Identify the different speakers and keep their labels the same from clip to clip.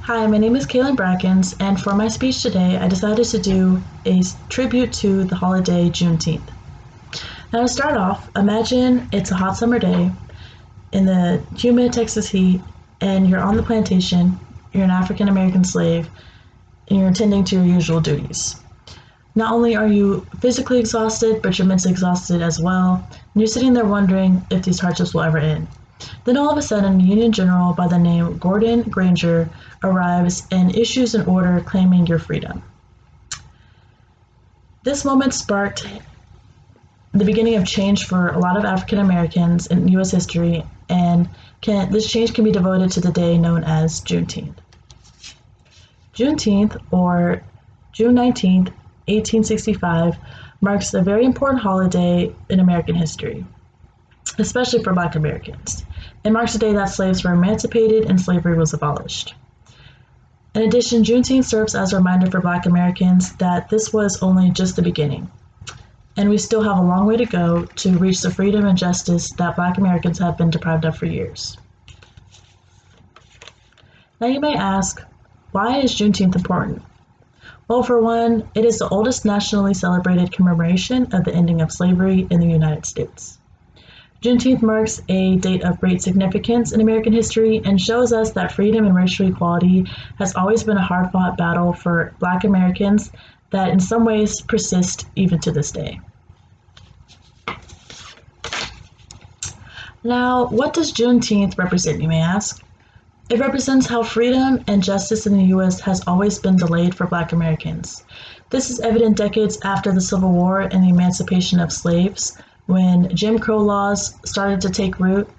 Speaker 1: Hi, my name is Kaylin Brackens, and for my speech today, I decided to do a tribute to the holiday Juneteenth. Now, to start off, imagine it's a hot summer day in the humid Texas heat, and you're on the plantation, you're an African American slave, and you're attending to your usual duties. Not only are you physically exhausted, but you're mentally exhausted as well, and you're sitting there wondering if these hardships will ever end. Then all of a sudden, a Union general by the name Gordon Granger arrives and issues an order claiming your freedom. This moment sparked the beginning of change for a lot of African Americans in U.S. history, and this change can be devoted to the day known as Juneteenth. Juneteenth, or June 19th, 1865, marks a very important holiday in American history, especially for Black Americans. It marks the day that slaves were emancipated and slavery was abolished. In addition, Juneteenth serves as a reminder for Black Americans that this was only just the beginning, and we still have a long way to go to reach the freedom and justice that Black Americans have been deprived of for years. Now you may ask, why is Juneteenth important? Well, for one, it is the oldest nationally celebrated commemoration of the ending of slavery in the United States. Juneteenth marks a date of great significance in American history and shows us that freedom and racial equality has always been a hard-fought battle for Black Americans that in some ways persist even to this day. Now, what does Juneteenth represent, you may ask? It represents how freedom and justice in the U.S. has always been delayed for Black Americans. This is evident decades after the Civil War and the emancipation of slaves, when Jim Crow laws started to take root,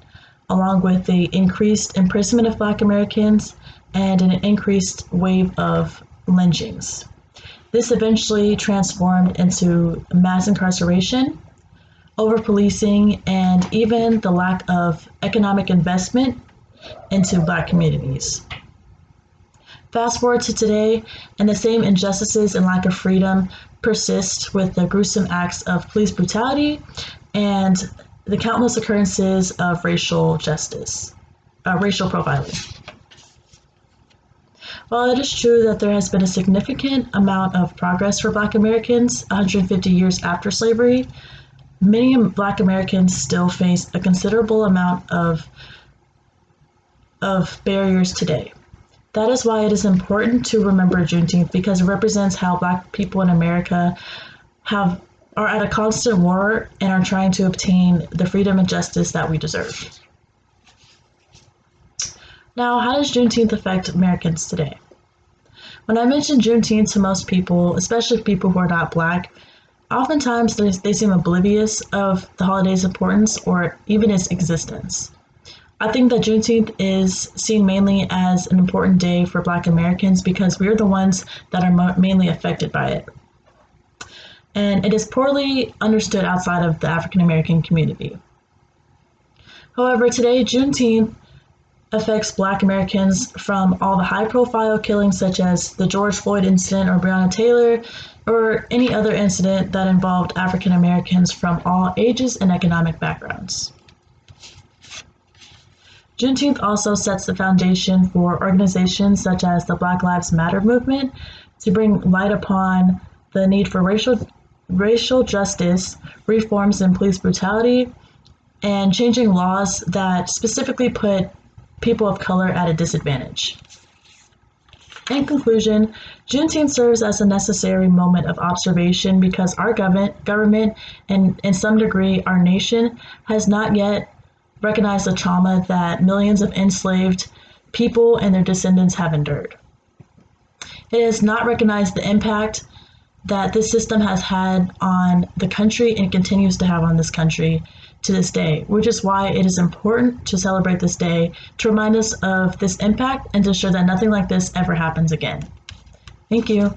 Speaker 1: along with the increased imprisonment of Black Americans and an increased wave of lynchings. This eventually transformed into mass incarceration, over-policing, and even the lack of economic investment into Black communities. Fast forward to today, and the same injustices and lack of freedom persist with the gruesome acts of police brutality and the countless occurrences of racial profiling. While it is true that there has been a significant amount of progress for Black Americans 150 years after slavery, many Black Americans still face a considerable amount of barriers today. That is why it is important to remember Juneteenth, because it represents how Black people in America are at a constant war and are trying to obtain the freedom and justice that we deserve. Now, how does Juneteenth affect Americans today? When I mention Juneteenth to most people, especially people who are not Black, oftentimes they seem oblivious of the holiday's importance or even its existence. I think that Juneteenth is seen mainly as an important day for Black Americans because we're the ones that are mainly affected by it. And it is poorly understood outside of the African American community. However, today, Juneteenth affects Black Americans from all the high-profile killings such as the George Floyd incident or Breonna Taylor, or any other incident that involved African Americans from all ages and economic backgrounds. Juneteenth also sets the foundation for organizations such as the Black Lives Matter movement to bring light upon the need for racial justice, reforms in police brutality, and changing laws that specifically put people of color at a disadvantage. In conclusion, Juneteenth serves as a necessary moment of observation because our government and in some degree our nation has not yet recognized the trauma that millions of enslaved people and their descendants have endured. It has not recognized the impact that this system has had on the country and continues to have on this country to this day, which is why it is important to celebrate this day to remind us of this impact and to ensure that nothing like this ever happens again. Thank you.